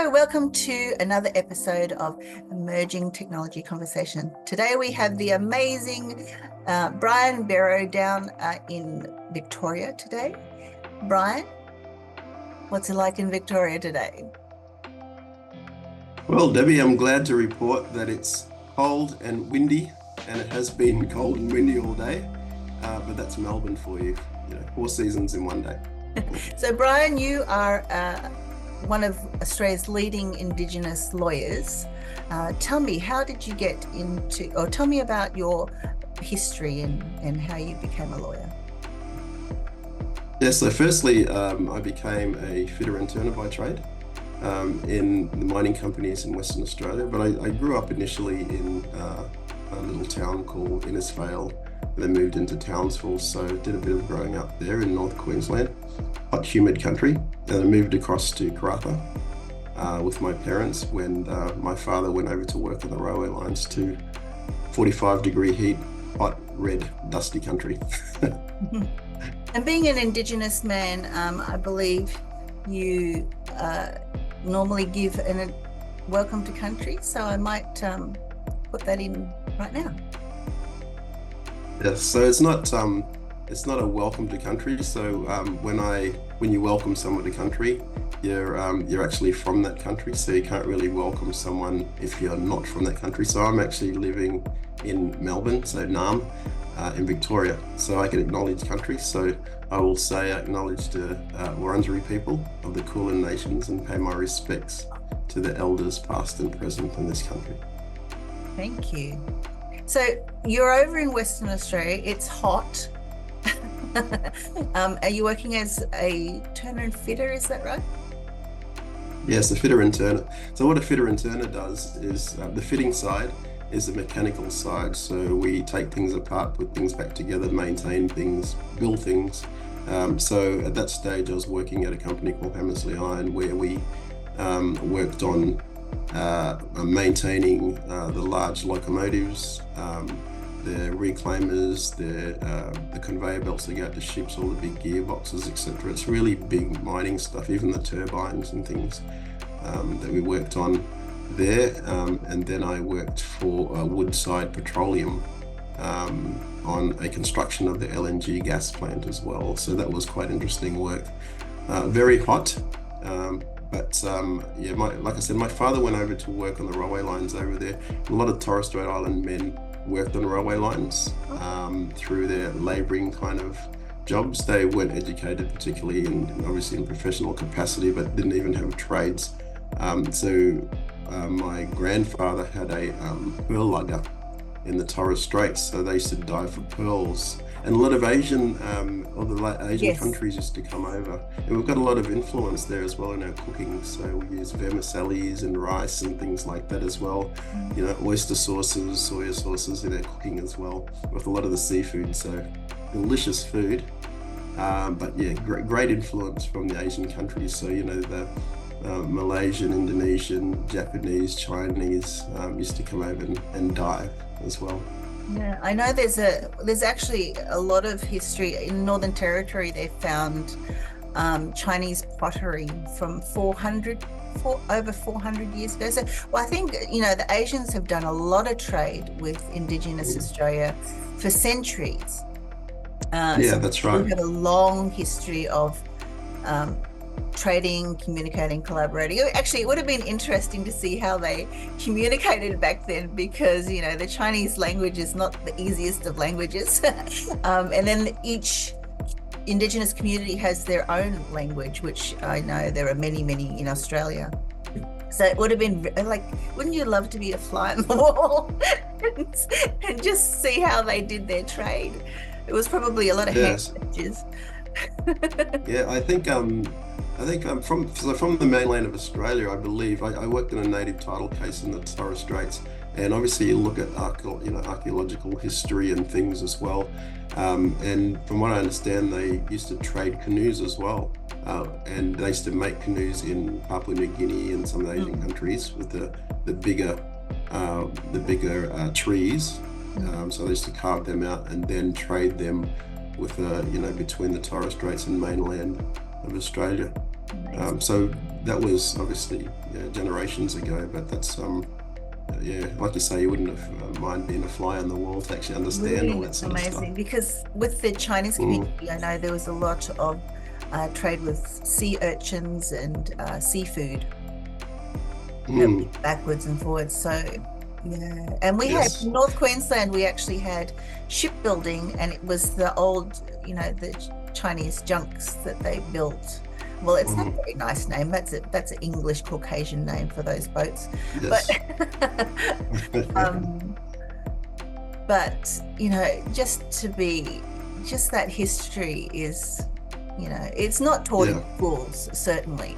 Hello, welcome to another episode of Emerging Technology Conversation. Today we have the amazing Brian Bero down in Victoria today. Brian, what's it like in Victoria today? Well, Debbie, I'm glad to report that it's cold and windy, and it has been cold and windy all day, but that's Melbourne for you, 4 seasons in one day. So Brian, you are one of Australia's leading Indigenous lawyers. Tell me, how did you get into, or tell me about your history and how you became a lawyer? Yeah, so firstly, I became a fitter and turner by trade in the mining companies in Western Australia, but I grew up initially in a little town called Innisfail, and then moved into Townsville, so did a bit of growing up there in North Queensland, hot, humid country. And I moved across to Contra with my parents when my father went over to work on the railway lines to 45-degree heat, hot, red, dusty country. And being an Indigenous man, I believe you normally give a welcome to country, so I might put that in right now. Yes, so it's not a welcome to country. So when you welcome someone to country, you're actually from that country. So you can't really welcome someone if you're not from that country. So I'm actually living in Melbourne, so Naarm, in Victoria. So I can acknowledge country. So I will say I acknowledge the Wurundjeri people of the Kulin Nations and pay my respects to the elders past and present in this country. Thank you. So you're over in Western Australia, it's hot. Are you working as a turner and fitter, is that right? Yes, the fitter and turner. So what a fitter and turner does is the fitting side is the mechanical side. So we take things apart, put things back together, maintain things, build things. So at that stage I was working at a company called Hammersley Iron, where we worked on maintaining the large locomotives, the reclaimers, the conveyor belts that go out to ships, all the big gearboxes, etc. It's really big mining stuff, even the turbines and things that we worked on there. And then I worked for Woodside Petroleum on a construction of the LNG gas plant as well. So that was quite interesting work. Very hot. But like I said, my father went over to work on the railway lines over there. A lot of Torres Strait Island men worked on railway lines through their labouring kind of jobs. They weren't educated particularly obviously in professional capacity, but didn't even have trades. So my grandfather had a pearl lugger in the Torres Straits, so they used to dive for pearls. And a lot of Asian Yes. countries used to come over. And we've got a lot of influence there as well in our cooking. So we use vermicellis and rice and things like that as well. Oyster sauces, soya sauces in our cooking as well, with a lot of the seafood. So delicious food. But yeah, great influence from the Asian countries. So, the Malaysian, Indonesian, Japanese, Chinese used to come over and dive as well. Yeah, I know there's actually a lot of history in Northern Territory. They found Chinese pottery from over 400 years ago. So, well, I think, the Asians have done a lot of trade with Indigenous Australia for centuries. So That's right. we have a long history of trading, communicating, collaborating. Actually, it would have been interesting to see how they communicated back then, because the Chinese language is not the easiest of languages. And then each Indigenous community has their own language, which I know there are many in Australia. So it would have been like, wouldn't you love to be a fly on the wall and just see how they did their trade? It was probably a lot of Yes. hand gestures. Yeah, I think from the mainland of Australia, I believe I worked in a native title case in the Torres Straits, and obviously you look at archaeological history and things as well. And from what I understand, they used to trade canoes as well, and they used to make canoes in Papua New Guinea and some of the Asian countries with the bigger trees. So they used to carve them out and then trade them with between the Torres Straits and mainland of Australia. So that was obviously generations ago, but that's yeah, like you say, you wouldn't have mind being a fly on the wall to actually understand all Really that sort of stuff. amazing. Because with the Chinese Mm, community, I know there was a lot of trade with sea urchins and seafood that mm, went backwards and forwards. So, yeah. And we had yes. in North Queensland, we actually had shipbuilding, and it was the old, the Chinese junks that they built. Well, it's not a Mm, very nice name. That's an English Caucasian name for those boats. But yes. um, but just that history is, it's not taught in Yeah. schools, certainly.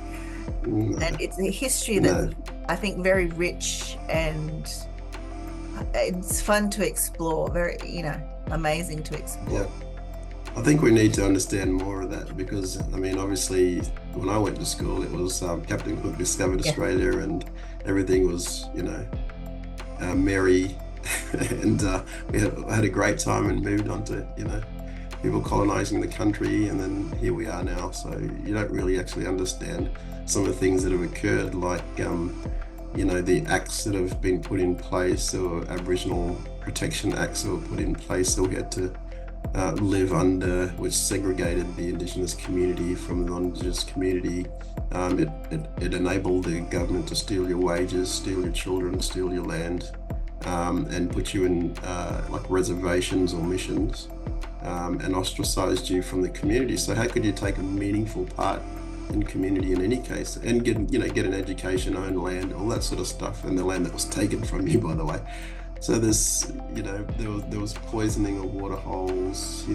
No. And it's a history that's, No. I think, very rich, and it's fun to explore, very, amazing to Yeah. explore. I think we need to understand more of that because, I mean, obviously, when I went to school, it was Captain Cook discovered Yeah. Australia and everything was, merry. And we had a great time and moved on to, people colonizing the country. And then here we are now. So you don't really actually understand some of the things that have occurred, like, the acts that have been put in place, or Aboriginal protection acts that were put in place that we had to live under, which segregated the Indigenous community from the non-Indigenous community. It enabled the government to steal your wages, steal your children, steal your land, and put you in like reservations or missions, and ostracized you from the community. So how could you take a meaningful part in community in any case, and get an education, own land, all that sort of stuff, and the land that was taken from you, by the way. So there's, there was poisoning of water holes,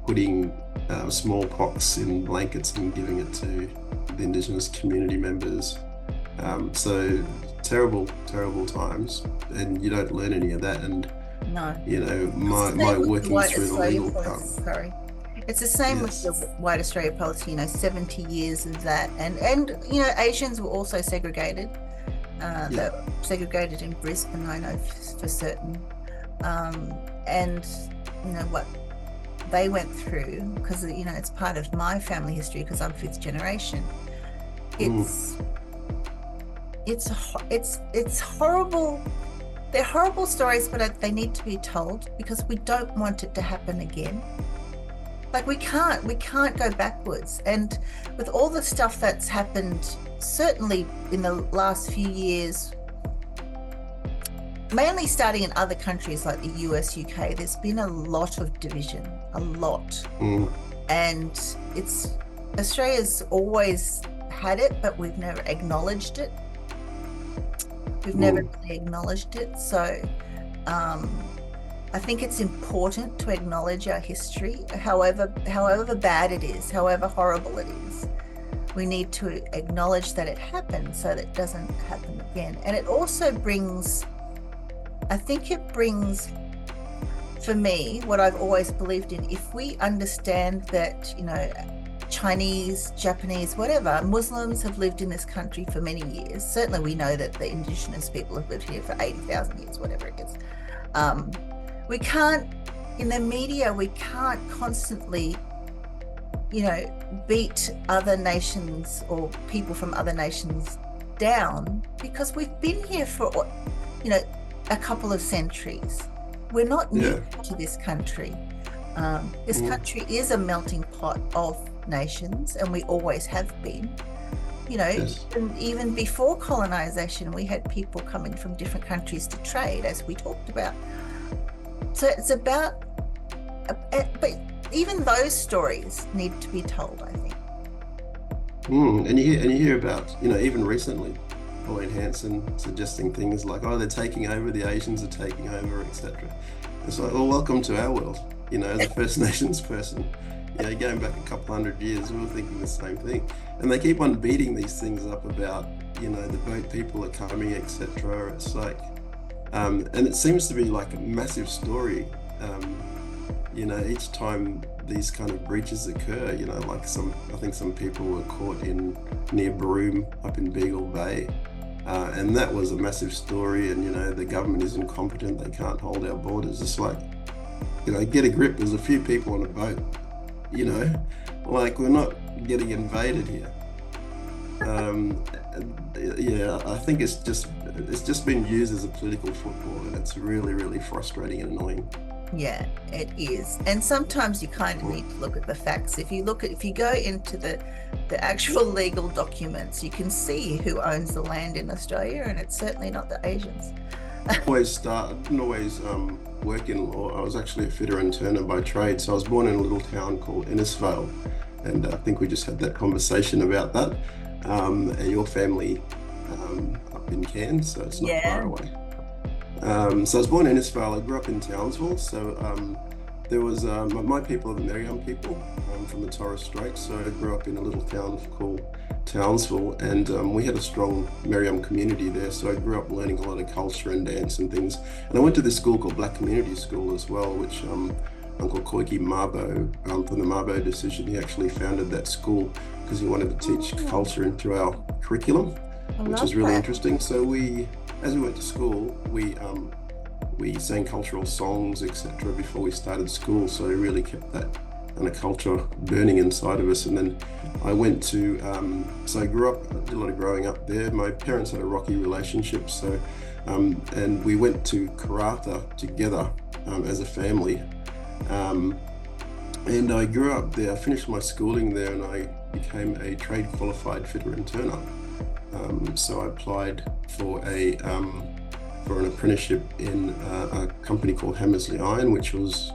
putting smallpox in blankets and giving it to the Indigenous community members. So terrible, terrible times, and you don't learn any of that. And No. my working through the legal part. Sorry. It's the same with the Yes. White Australia policy, 70 years of that. And Asians were also segregated. Yeah. They were segregated in Brisbane, I know for certain. And what they went through, because it's part of my family history, because I'm fifth generation. It's horrible. They're horrible stories, but they need to be told because we don't want it to happen again. Like we can't go backwards. And with all the stuff that's happened, certainly in the last few years, mainly starting in other countries like the US, UK, there's been a lot of division, a lot. And Australia's always had it, but we've never acknowledged it. We've never really acknowledged it. So I think it's important to acknowledge our history, however bad it is, however horrible it is. We need to acknowledge that it happened so that it doesn't happen again. And it also brings, for me, what I've always believed in. If we understand that, Chinese, Japanese, whatever, Muslims have lived in this country for many years. Certainly we know that the Indigenous people have lived here for 80,000 years, whatever it is. We can't, in the media, we can't constantly, beat other nations or people from other nations down, because we've been here for, a couple of centuries. We're not new to this country. This country is a melting pot of nations, and we always have been. Yes. Even before colonization, we had people coming from different countries to trade, as we talked about. So it's about, but even those stories need to be told, I think. And you hear about, even recently, Pauline Hanson suggesting things like, oh, they're taking over, the Asians are taking over, etc. It's like, well, welcome to our world. As a First Nations person, going back a couple hundred years, we were thinking the same thing. And they keep on beating these things up about, the boat people are coming, etc. It's like, and it seems to be like a massive story. Each time these kind of breaches occur, like I think some people were caught near Broome up in Beagle Bay. And that was a massive story, and the government is incompetent, they can't hold our borders. It's like, get a grip, there's a few people on a boat, like we're not getting invaded here. Um, yeah, I think it's just been used as a political football, and it's really, really frustrating and annoying. Yeah, it is. And sometimes you kind of need to look at the facts. If you go into the actual legal documents, you can see who owns the land in Australia, and it's certainly not the Asians. I didn't always work in law. I was actually a fitter and turner by trade. So I was born in a little town called Innisfail, and I think we just had that conversation about that. And your family up in Cairns, so it's not far Yeah. away. So I was born in Innisfail. I grew up in Townsville. So there was my people are the Meriam people from the Torres Strait. So I grew up in a little town called Townsville, and we had a strong Meriam community there. So I grew up learning a lot of culture and dance and things. And I went to this school called Black Community School as well, which Uncle Koiki Mabo, from the Mabo decision, he actually founded that school because he wanted to teach Oh, culture into our curriculum, I which love is really that. interesting. So as we went to school, we sang cultural songs, etc., before we started school. So it really kept that kind of culture burning inside of us. And then I went to, so I grew up, I did a lot of growing up there. My parents had a rocky relationship, so and we went to Karratha together as a family. Um, and I grew up there. I finished my schooling there, and I became a trade qualified fitter and turner. So I applied for an apprenticeship in a company called Hammersley Iron, which was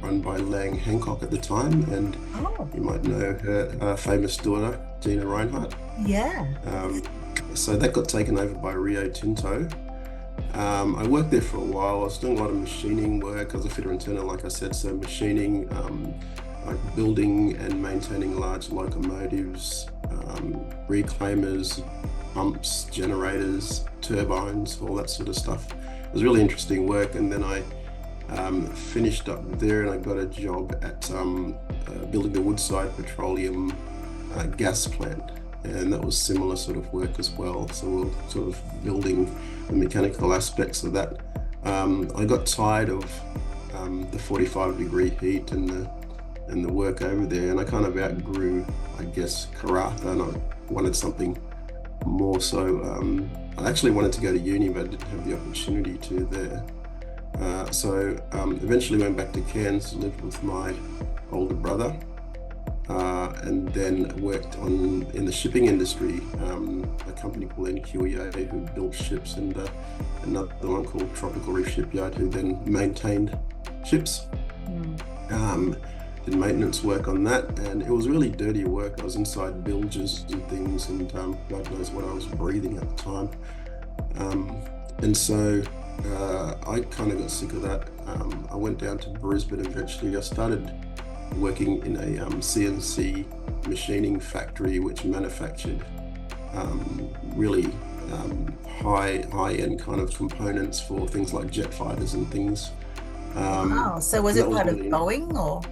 run by Lang Hancock at the time, and Oh, you might know her famous daughter, Gina Reinhardt. yeah. Um, so that got taken over by Rio Tinto. I worked there for a while. I was doing a lot of machining work as a fitter and turner, like I said, so machining, like building and maintaining large locomotives, reclaimers, pumps, generators, turbines, all that sort of stuff. It was really interesting work. And then I finished up there, and I got a job at building the Woodside Petroleum gas plant. And that was similar sort of work as well. So we we're sort of building the mechanical aspects of that. I got tired of the 45-degree heat and the work over there, and I kind of outgrew, I guess, Karratha, and I wanted something more. So I actually wanted to go to uni, but I didn't have the opportunity to there. So eventually went back to Cairns, lived with my older brother, and then worked in the shipping industry, a company called NQEA who built ships, and another one called Tropical Reef Shipyard who then maintained ships. Mm. Did maintenance work on that, and it was really dirty work. I was inside bilges and things, and God knows what I was breathing at the time. And so I kind of got sick of that. I went down to Brisbane eventually. I started working in a CNC machining factory which manufactured really high-end kind of components for things like jet fighters and things. Wow. So was And that it was part of really, Boeing or?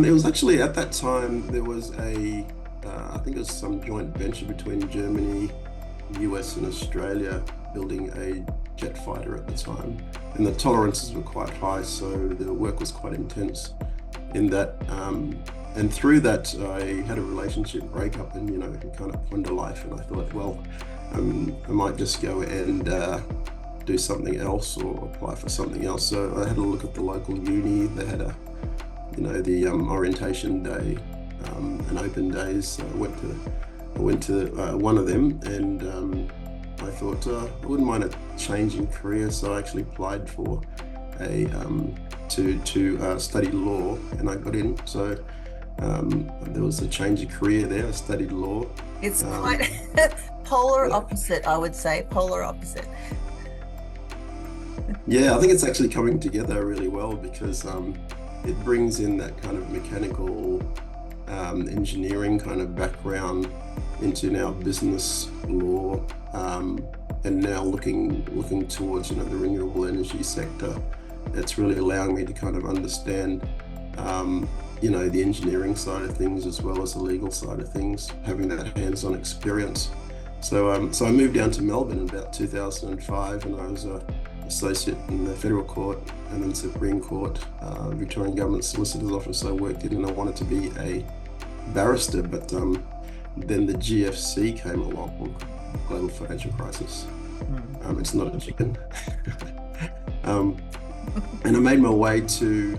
it was actually at that time there was I think it was some joint venture between Germany, US, and Australia building a jet fighter at the time, and the tolerances were quite high, so the work was quite intense in that. And through that, I had a relationship breakup, and you kind of ponder life, and I thought, well, I might just go and do something else or apply for something else. So I had a look at the local uni. They had the orientation day and open days. So I went to one of them, and I thought I wouldn't mind a change in career. So I actually applied for a to study law, and I got in. So there was a change of career there. I studied law. It's Um, quite polar yeah, opposite, I would say, polar opposite. yeah, I think it's actually coming together really well because it brings in that kind of mechanical engineering kind of background into now business law, and now looking towards the renewable energy sector. It's really allowing me to kind of understand the engineering side of things as well as the legal side of things, having that hands-on experience. So I moved down to Melbourne in about 2005, and I was a associate in the Federal Court and then Supreme Court, Victorian Government Solicitor's Office I worked in, and I wanted to be a barrister, but then the GFC came along, global financial crisis. It's not a chicken. And I made my way to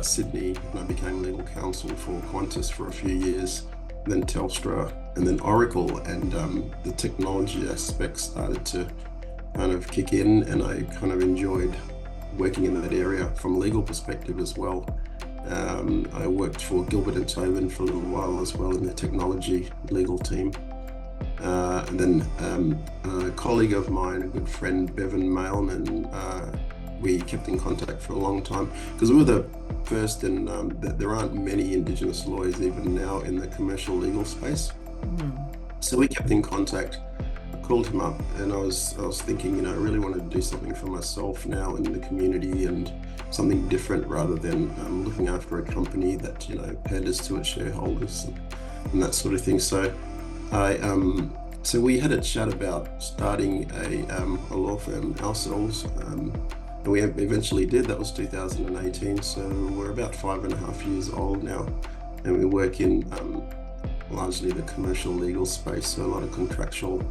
Sydney, and I became legal counsel for Qantas for a few years, then Telstra, and then Oracle, and the technology aspects started to kind of kick in, and I kind of enjoyed working in that area from a legal perspective as well. I worked for Gilbert and Tobin for a little while as well in the technology legal team. And then a colleague of mine, a good friend, Bevan Mailman, we kept in contact for a long time because we were the first, and there aren't many Indigenous lawyers even now in the commercial legal space. So we kept in contact. I called him up, and I was thinking, I really wanted to do something for myself now in the community, and something different rather than looking after a company that panders to its shareholders and that sort of thing. So so we had a chat about starting a law firm ourselves, and we eventually did. That was 2018. So we're about 5.5 years old now, and we work in largely the commercial legal space. So a lot of contractual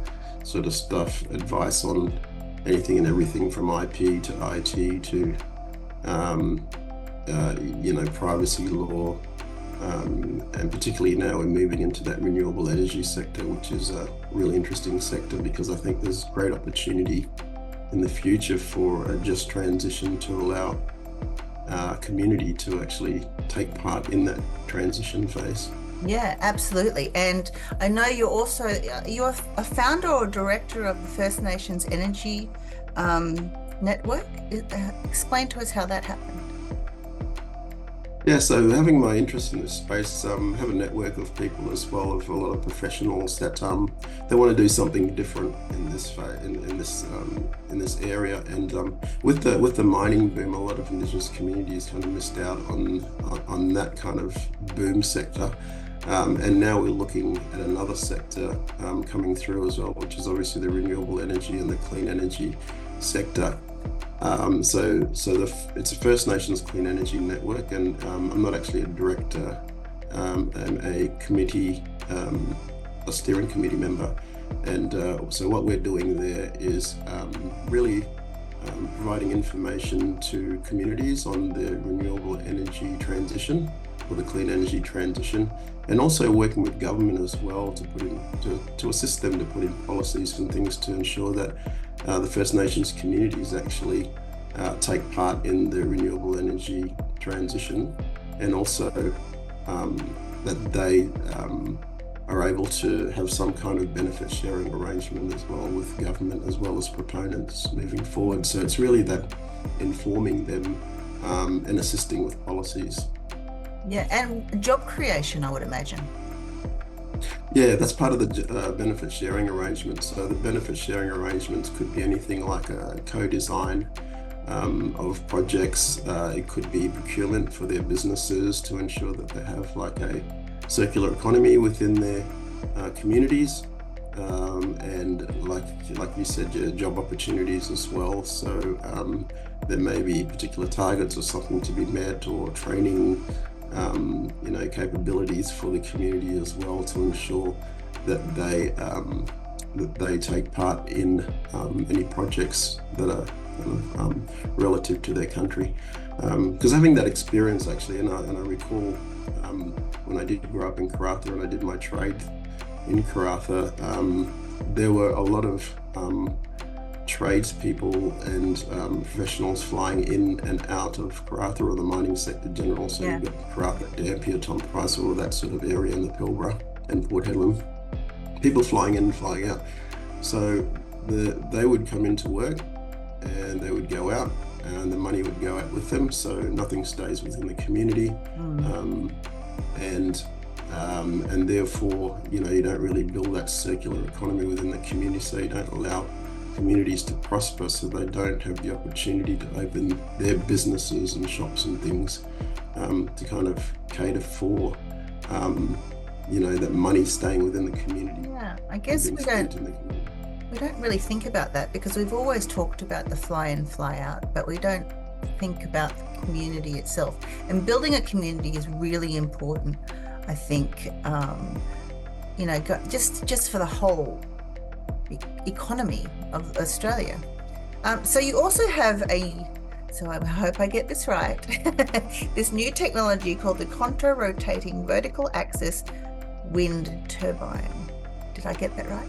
sort of stuff, advice on anything and everything from IP to IT to privacy law. And particularly now we're moving into that renewable energy sector, which is a really interesting sector because I think there's great opportunity in the future for a just transition to allow our community to actually take part in that transition phase. Yeah, absolutely. And I know you're a founder or director of the First Nations Energy Network. Explain to us how that happened. Yeah, so having my interest in this space, have a network of people as well, of a lot of professionals that they want to do something different in this area. And with the mining boom, a lot of Indigenous communities kind of missed out on that kind of boom sector. And now we're looking at another sector coming through as well, which is obviously the renewable energy and the clean energy sector. So it's a First Nations Clean Energy Network, and I'm not actually a director. I'm a committee, a steering committee member, and so what we're doing there is really providing information to communities on the renewable energy transition or the clean energy transition, and also working with government as well to assist them to put in policies and things to ensure that the First Nations communities actually take part in the renewable energy transition, and also that they are able to have some kind of benefit sharing arrangement as well with government as well as proponents moving forward. So it's really that informing them and assisting with policies. Yeah, and job creation, I would imagine. Yeah, that's part of the benefit sharing arrangements. So the benefit sharing arrangements could be anything like a co-design of projects. It could be procurement for their businesses to ensure that they have like a circular economy within their communities, and like you said, job opportunities as well. So there may be particular targets or something to be met, or training capabilities for the community as well, to ensure that they take part in any projects that are relative to their country. Because having that experience actually, and I recall when I did grow up in Karratha and I did my trade in Karratha, there were a lot of tradespeople and professionals flying in and out of Karratha, or the mining sector general. So you've got Karratha, Dampier, Tom Price, all of that sort of area in the Pilbara and Port Hedland. People flying in and flying out. So they would come into work and they would go out, and the money would go out with them. So nothing stays within the community. And therefore, you don't really build that circular economy within the community. So you don't allow communities to prosper, so they don't have the opportunity to open their businesses and shops and things to kind of cater for that money staying within the community. Yeah, I guess we don't really think about that, because we've always talked about the fly in, fly out, but we don't think about the community itself. And building a community is really important. I think, just for the whole economy of Australia. So you also have so I hope I get this right, this new technology called the Contra rotating vertical axis wind turbine. Did I get that right?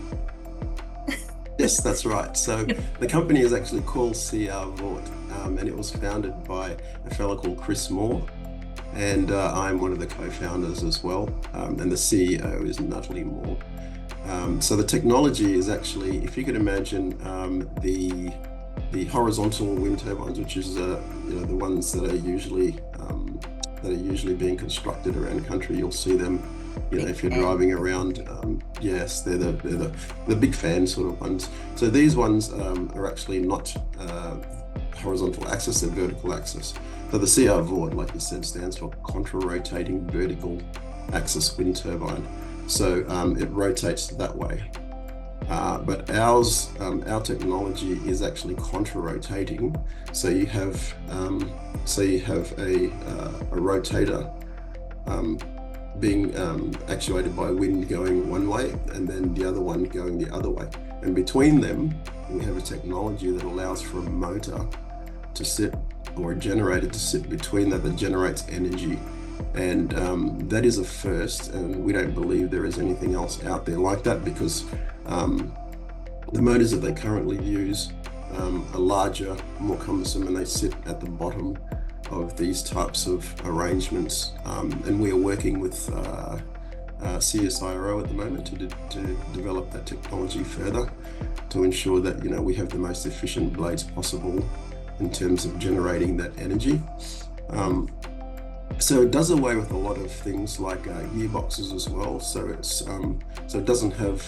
Yes, that's right. So the company is actually called CR Vought, and it was founded by a fellow called Chris Moore, and I'm one of the co-founders as well, and the CEO is Natalie Moore. So the technology is actually, if you could imagine, the horizontal wind turbines, which is the ones that are usually being constructed around the country. You'll see them, if you're driving around. Yes, they're the big fan sort of ones. So these ones are actually not horizontal axis; they're vertical axis. So the CR Vought, like you said, stands for Contra rotating vertical axis wind turbine. So it rotates that way. But our technology is actually contra-rotating. So you have a rotator being actuated by wind going one way, and then the other one going the other way. And between them, we have a technology that allows for a motor to sit, or a generator to sit between that generates energy. And that is a first, and we don't believe there is anything else out there like that, because the motors that they currently use are larger, more cumbersome, and they sit at the bottom of these types of arrangements. And we are working with CSIRO at the moment to develop that technology further, to ensure that we have the most efficient blades possible in terms of generating that energy. So it does away with a lot of things like gearboxes as well. So it doesn't have.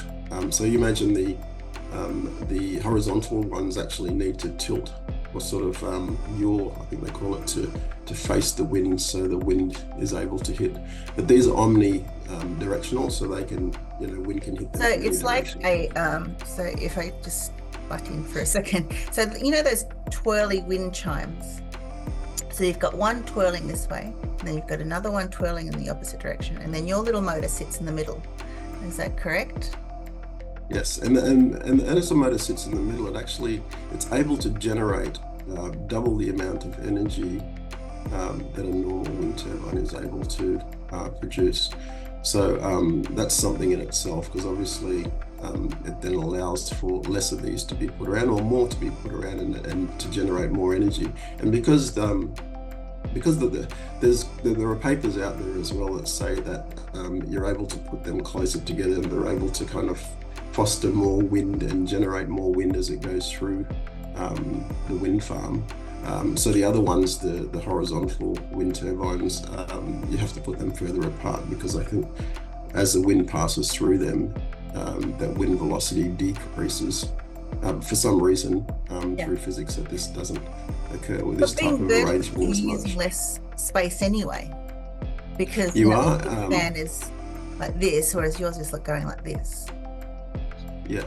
So you imagine the horizontal ones actually need to tilt, or sort of I think they call it, to face the wind, so the wind is able to hit. But these are omni-directional, so they can, wind can hit them. So it's like so if I just butt in for a second. So those twirly wind chimes. So you've got one twirling this way, and then you've got another one twirling in the opposite direction, and then your little motor sits in the middle. Is that correct? Yes, and as the motor sits in the middle, it's able to generate double the amount of energy that a normal wind turbine is able to produce. So that's something in itself, because obviously it then allows for less of these to be put around, or more to be put around, and to generate more energy. And because there are papers out there as well that say that you're able to put them closer together, and they're able to kind of foster more wind and generate more wind as it goes through the wind farm. So the other ones, the horizontal wind turbines, you have to put them further apart, because I think as the wind passes through them, that wind velocity decreases for some reason through physics, that this doesn't occur with this type of arrangement as much. Using less space anyway, because the fan is like this, whereas yours is going like this. Yeah,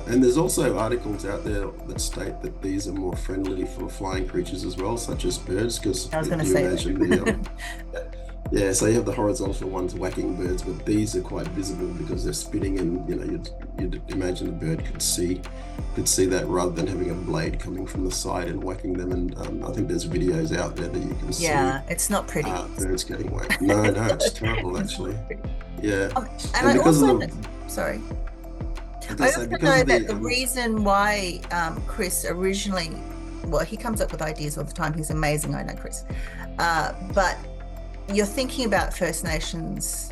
and there's also articles out there that state that these are more friendly for flying creatures as well, such as birds, because I was going to say imagine so you have the horizontal ones whacking birds, but these are quite visible because they're spinning, and you'd imagine a bird could see that, rather than having a blade coming from the side and whacking them. And I think there's videos out there that you can see. Yeah, it's not pretty. Birds getting whacked. No, it's terrible actually. Yeah, and I also sorry. I also know that the reason why Chris originally, he comes up with ideas all the time. He's amazing, I know Chris. But you're thinking about First Nations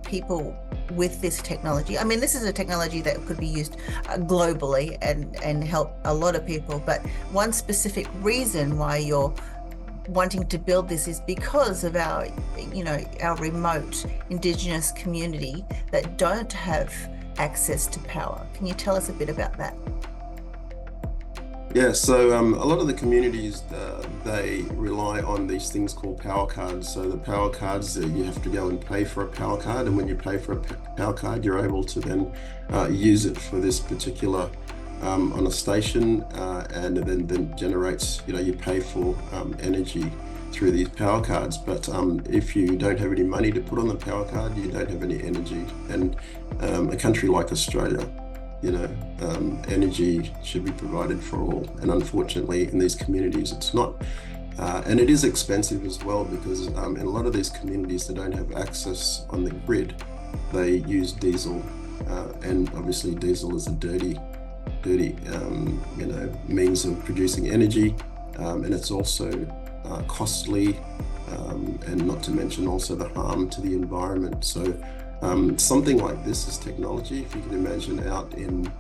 people with this technology. I mean, this is a technology that could be used globally and help a lot of people. But one specific reason why you're wanting to build this is because of our remote Indigenous community that don't have access to power. Can you tell us a bit about that? Yeah, so a lot of the communities, they rely on these things called power cards. So the power cards, you have to go and pay for a power card, and when you pay for a power card, you're able to then use it for this particular on a station, and then generates, you pay for energy. through these power cards. But if you don't have any money to put on the power card, you don't have any energy. And a country like Australia, energy should be provided for all. And unfortunately, in these communities, it's not. And it is expensive as well, because in a lot of these communities, they don't have access on the grid. They use diesel, and obviously diesel is a dirty means of producing energy, and it's also costly, and not to mention also the harm to the environment. So something like this is technology. If you can imagine out in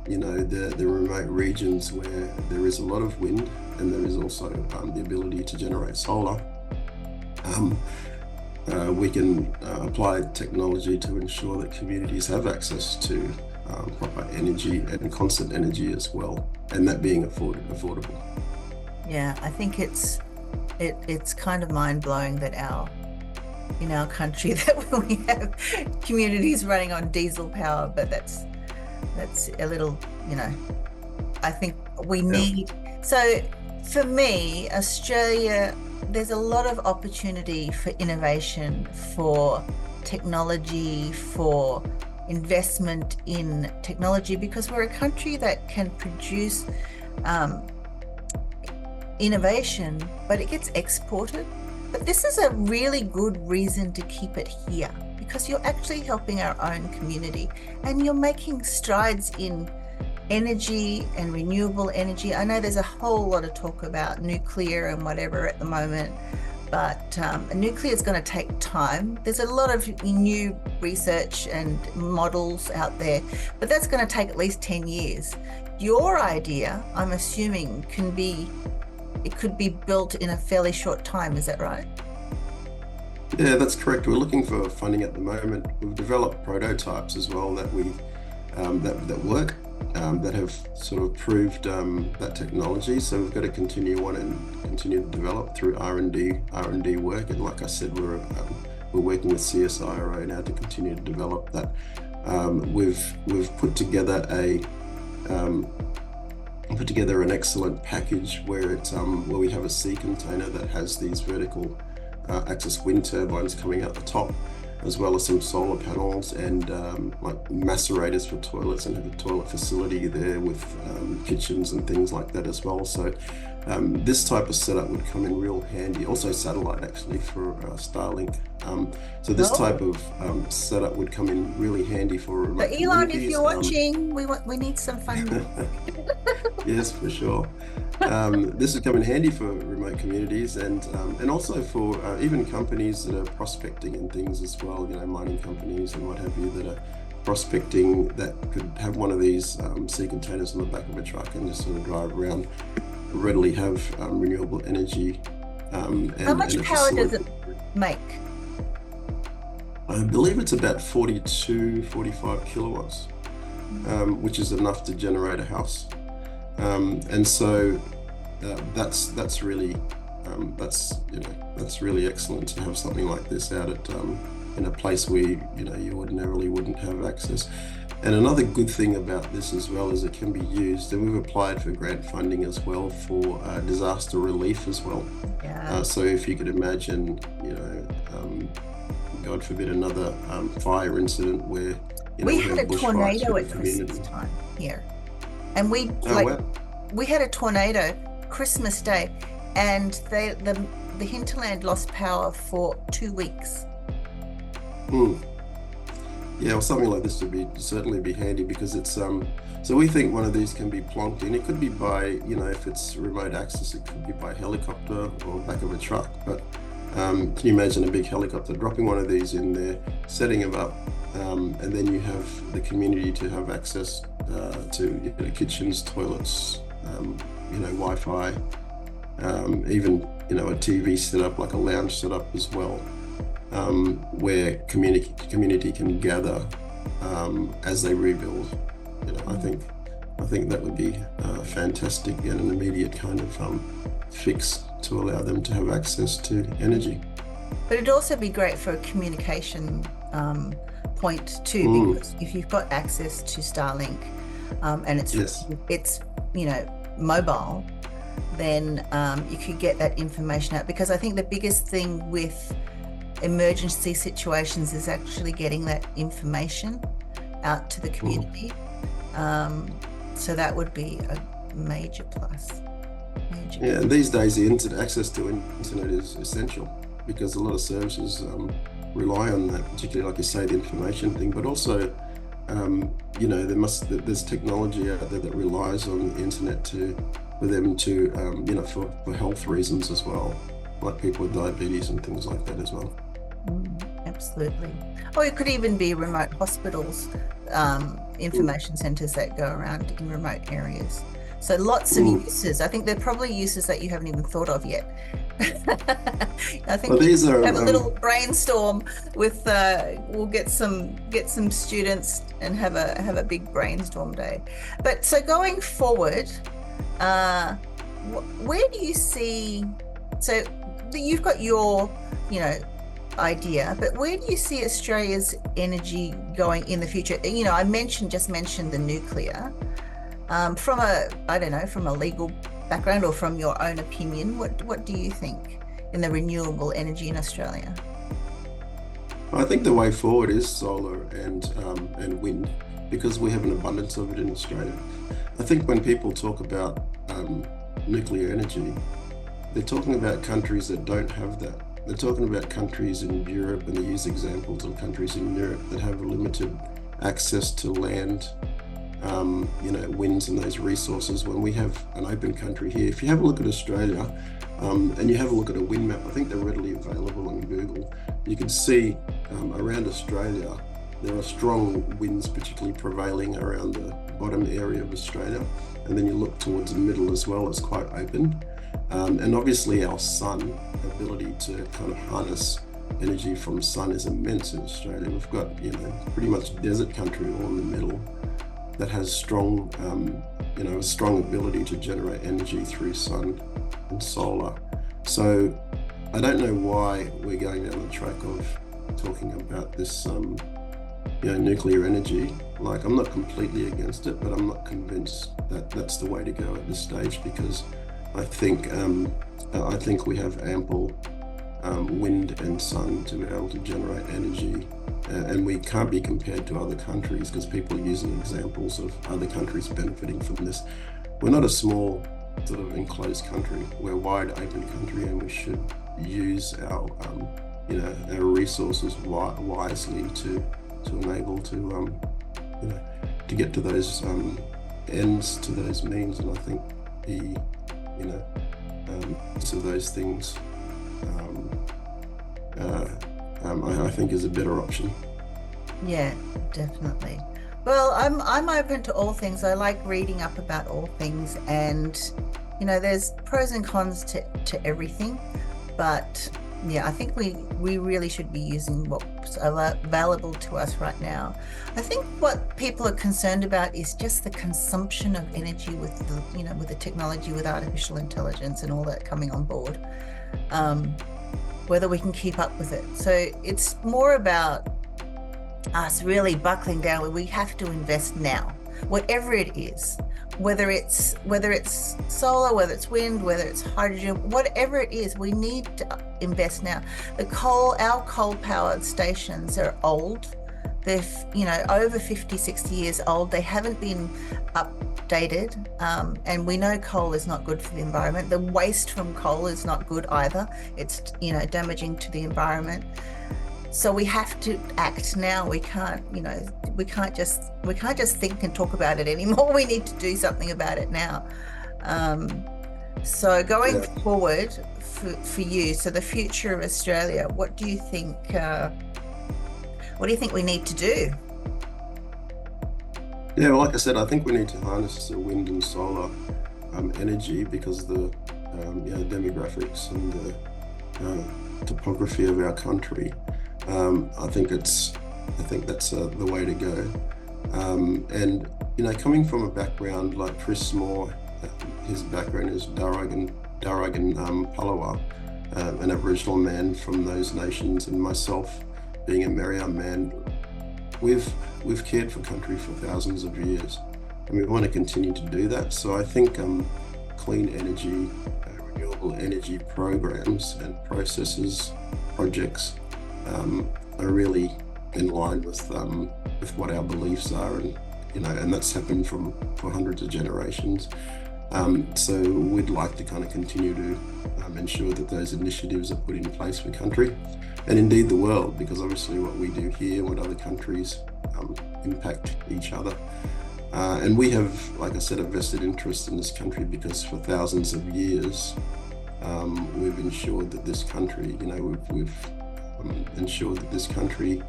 the remote regions where there is a lot of wind, and there is also the ability to generate solar, we can apply technology to ensure that communities have access to proper energy and constant energy as well, and that being affordable. Yeah, I think it's kind of mind-blowing that in our country that we have communities running on diesel power, but that's a little, I think we need. So for me, Australia, there's a lot of opportunity for innovation, for technology, for investment in technology, because we're a country that can produce innovation, but it gets exported. But this is a really good reason to keep it here, because you're actually helping our own community, and you're making strides in energy and renewable energy. I know there's a whole lot of talk about nuclear and whatever at the moment, but nuclear is going to take time. There's a lot of new research and models out there, but that's going to take at least 10 years. Your idea, I'm assuming, could be built in a fairly short time. Is that right? Yeah, that's correct. We're looking for funding at the moment. We've developed prototypes as well that that work, that have sort of proved that technology. So we've got to continue on and continue to develop through R&D work. And like I said, we're working with CSIRO now to continue to develop that. We've put together an excellent package where where we have a sea container that has these vertical axis wind turbines coming out the top, as well as some solar panels and like macerators for toilets, and have a toilet facility there with kitchens and things like that as well. So this type of setup would come in real handy. Also satellite, actually, for Starlink. So this type of setup would come in really handy for remote communities. Elon, if you're watching, we need some funding. Yes, for sure. This would come in handy for remote communities, and also for even companies that are prospecting and things as well, mining companies and what have you that are prospecting, that could have one of these sea containers on the back of a truck and just sort of drive around, readily have renewable energy. How much power does it make? I believe it's about 45 kilowatts, which is enough to generate a house. And so that's really excellent to have something like this out at in a place where you ordinarily wouldn't have access. And another good thing about this as well is it can be used, and we've applied for grant funding as well for disaster relief as well. Yeah. So if you could imagine, God forbid, another fire incident where we had a tornado at Christmas time here, and we had a tornado Christmas Day, and the hinterland lost power for 2 weeks. Yeah, well, something like this would certainly be handy, because it's so we think one of these can be plonked in. It could be by, if it's remote access, it could be by helicopter or back of a truck. But can you imagine a big helicopter dropping one of these in there, setting them up, and then you have the community to have access to kitchens, toilets, Wi-Fi, even a TV setup, like a lounge setup as well, where community can gather as they rebuild. I think that would be fantastic and an immediate kind of fix to allow them to have access to energy. But it'd also be great for a communication point too, because if you've got access to Starlink, and it's mobile, then you could get that information out. Because I think the biggest thing with emergency situations is actually getting that information out to the community. So that would be a major plus. Yeah, and these days the access to internet is essential, because a lot of services rely on that, particularly like you say, the information thing, but also there's technology out there that relies on the internet for them to for health reasons as well, like people with diabetes and things like that as well. Absolutely. Or it could even be remote hospitals, information centers that go around in remote areas. So lots of uses. I think there are probably uses that you haven't even thought of yet. I think these are, have a little brainstorm with we'll get some students and have a big brainstorm day. But so going forward, where do you see? So you've got your idea, but where do you see Australia's energy going in the future? I just mentioned the nuclear. From a legal background or from your own opinion, what do you think in the renewable energy in Australia? I think the way forward is solar and wind, because we have an abundance of it in Australia. I think when people talk about nuclear energy, they're talking about countries that don't have that. They're talking about countries in Europe, and they use examples of countries in Europe that have limited access to land, winds and those resources, when we have an open country here. If you have a look at Australia and you have a look at a wind map, I think they're readily available on Google. You can see around Australia there are strong winds, particularly prevailing around the bottom area of Australia, and then you look towards the middle as well, it's quite open. And obviously our sun ability to kind of harness energy from sun is immense in Australia. We've got pretty much desert country all in the middle that has strong a strong ability to generate energy through sun and solar. So I don't know why we're going down the track of talking about this nuclear energy. Like, I'm not completely against it, but I'm not convinced that that's the way to go at this stage, because I think we have ample wind and sun to be able to generate energy, and we can't be compared to other countries because people are using examples of other countries benefiting from this. We're not a small sort of enclosed country. We're a wide open country, and we should use our resources wisely to enable to get to those ends, to those means. And I think so those things I think is a better option. Yeah, definitely. Well, I'm open to all things. I like reading up about all things, and there's pros and cons to everything. But yeah, I think we really should be using what's available to us right now. I think what people are concerned about is just the consumption of energy with the technology, with artificial intelligence and all that coming on board. Whether we can keep up with it. So it's more about us really buckling down where we have to invest now, whatever it is, whether it's solar, whether it's wind, whether it's hydrogen, whatever it is, we need to invest now. Our coal powered stations are old. They're over 50, 60 years old. They haven't been updated, and we know coal is not good for the environment. The waste from coal is not good either. It's damaging to the environment. So we have to act now. We can't just think and talk about it anymore. We need to do something about it now. So going forward for you, so the future of Australia, what do you think? What do you think we need to do? Yeah, well, like I said, I think we need to harness the wind and solar energy, because the demographics and the topography of our country. I think that's the way to go. And coming from a background like Chris Moore, his background is Darug and Palawa, an Aboriginal man from those nations, and myself being a Meriam man, we've cared for country for thousands of years, and we want to continue to do that. So I think clean energy, renewable energy programs and processes, projects are really in line with what our beliefs are, and that's happened for hundreds of generations. So we'd like to kind of continue to ensure that those initiatives are put in place for country and indeed the world, because obviously what we do here and what other countries impact each other. And we have, like I said, a vested interest in this country because for thousands of years, we've ensured that this country, we've ensured that this country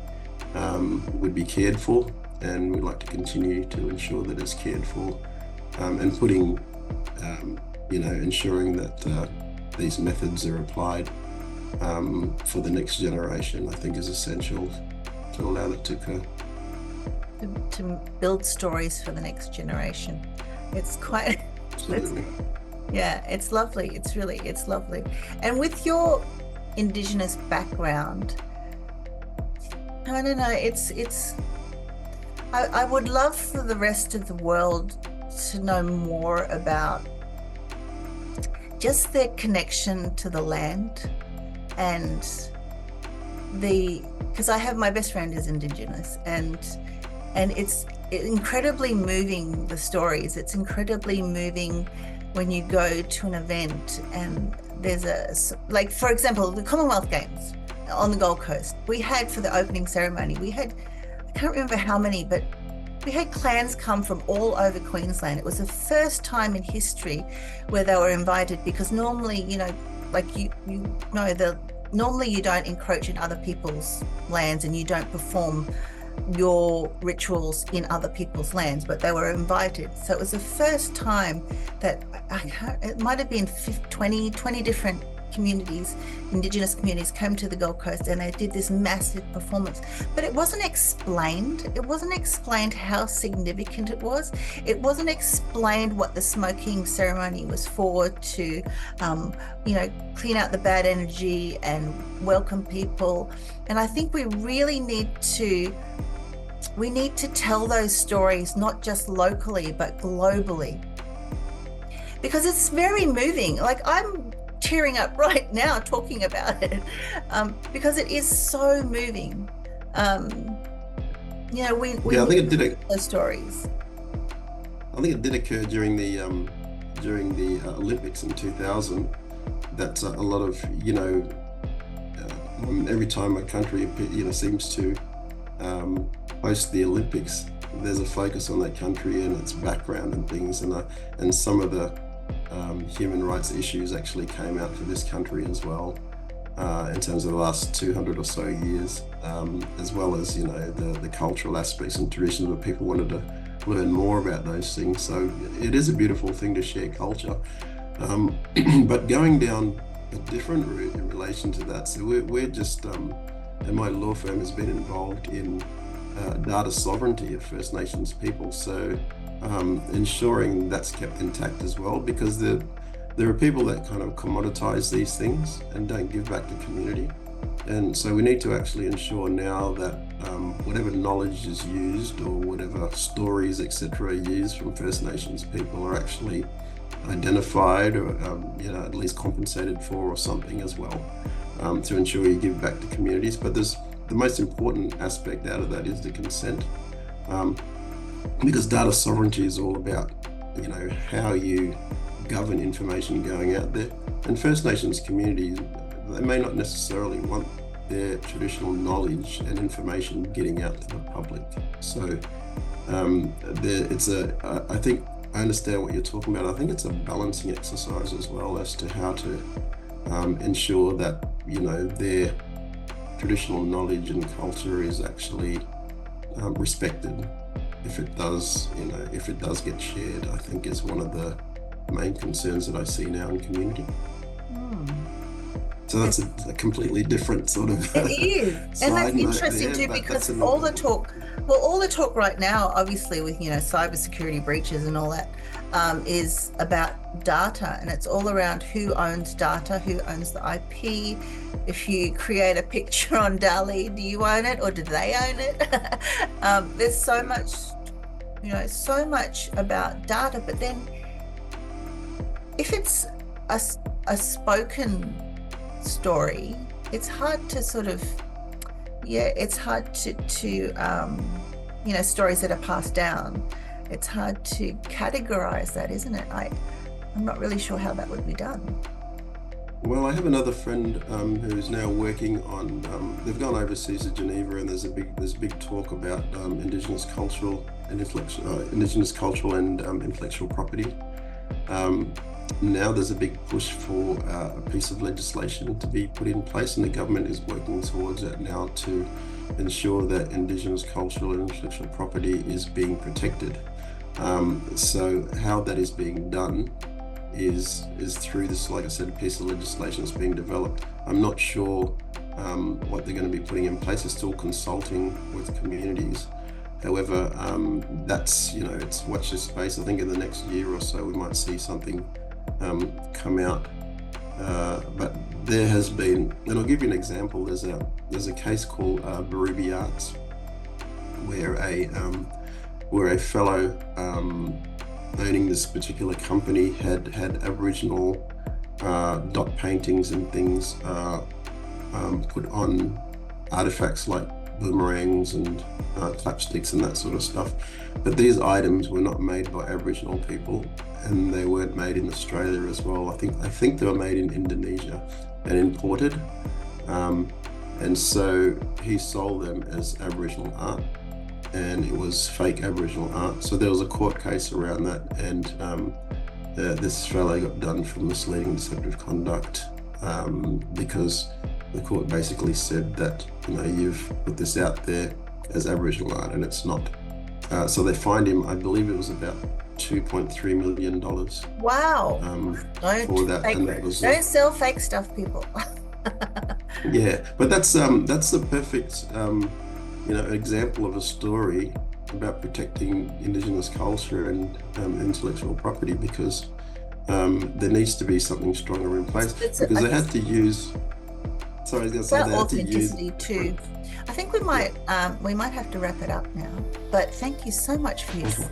would be cared for, and we'd like to continue to ensure that it's cared for, and putting, ensuring that these methods are applied for the next generation, I think is essential to allow that to occur. To build stories for the next generation. It's quite, it's lovely. It's lovely. And with your Indigenous background, I don't know, I would love for the rest of the world to know more about just their connection to the land, and because I have, my best friend is Indigenous, and it's incredibly moving, the stories. It's incredibly moving when you go to an event and there's like, for example, the Commonwealth Games on the Gold Coast. We had, for the opening ceremony, I can't remember how many, but we had clans come from all over Queensland. It was the first time in history where they were invited, because normally, normally you don't encroach in other people's lands and you don't perform your rituals in other people's lands, but they were invited. So it was the first time that it might have been 20 different communities, Indigenous communities, came to the Gold Coast, and they did this massive performance. But it wasn't explained. It wasn't explained how significant it was. It wasn't explained what the smoking ceremony was for, to clean out the bad energy and welcome people. And I think we really need to tell those stories, not just locally but globally, because it's very moving. Like, I'm tearing up right now talking about it, because it is so moving. I think it did those stories. I think it did occur during the Olympics in 2000. That a lot of every time a country seems to host the Olympics, there's a focus on that country and its background and things, and some of the human rights issues actually came out for this country as well, in terms of the last 200 or so years, as well as the cultural aspects and traditions where people wanted to learn more about those things. So it is a beautiful thing to share culture, but going down a different route in relation to that. So we're just, and my law firm has been involved in data sovereignty of First Nations people. So ensuring that's kept intact as well, because there are people that kind of commoditize these things and don't give back to community. And so we need to actually ensure now that whatever knowledge is used, or whatever stories, etc., are used from First Nations people, are actually identified, or at least compensated for, or something as well, to ensure you give back to communities. But the most important aspect out of that is the consent, because data sovereignty is all about how you govern information going out there. And First Nations communities, they may not necessarily want their traditional knowledge and information getting out to the public. So I think I understand what you're talking about. I think it's a balancing exercise as well as to how to ensure that their traditional knowledge and culture is actually respected. If it does get shared, I think is one of the main concerns that I see now in community. So that's a completely different sort of. It is, and that's interesting too, because all the talk right now, obviously with cybersecurity breaches and all that, is about data, and it's all around who owns data, who owns the IP. If you create a picture on DALL-E, do you own it or do they own it? There's so much, so much about data, but then if it's a spoken story, it's hard to sort of, it's hard to stories that are passed down, it's hard to categorize that, isn't it? I'm not really sure how that would be done. Well, I have another friend who's now working on. They've gone overseas to Geneva, and there's a big talk about Indigenous cultural and intellectual property. Now there's a big push for a piece of legislation to be put in place, and the government is working towards that now to ensure that Indigenous cultural and intellectual property is being protected. So how that is being done is through this, like I said, piece of legislation that's being developed. I'm not sure what they're going to be putting in place. They're still consulting with communities. However, that's, it's watch this space. I think in the next year or so we might see something come out. But there has been, and I'll give you an example. There's a case called Barubi Arts, where a fellow owning this particular company had Aboriginal dot paintings and things put on artifacts like boomerangs and clapsticks and that sort of stuff. But these items were not made by Aboriginal people, and they weren't made in Australia as well. I think they were made in Indonesia and imported. And so he sold them as Aboriginal art, and it was fake Aboriginal art. So there was a court case around that, and this fellow got done for misleading deceptive conduct because the court basically said that you've put this out there as Aboriginal art and it's not. So they fined him, I believe it was about $2.3 million. Wow. For that. Don't sell fake stuff, people. Yeah, but that's the perfect example of a story about protecting Indigenous culture and intellectual property, because there needs to be something stronger in place, because they had to use. Sorry, I was going to say they had to use authenticity too. I think we might have to wrap it up now. But thank you so much for this.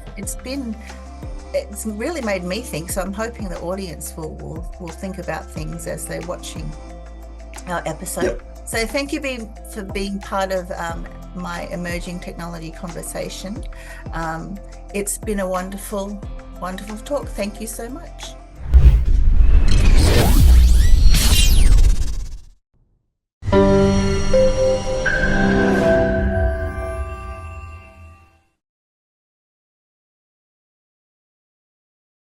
It's really made me think. So I'm hoping the audience will think about things as they're watching our episode. Yep. So thank you for being part of my emerging technology conversation. It's been a wonderful talk. Thank you so much.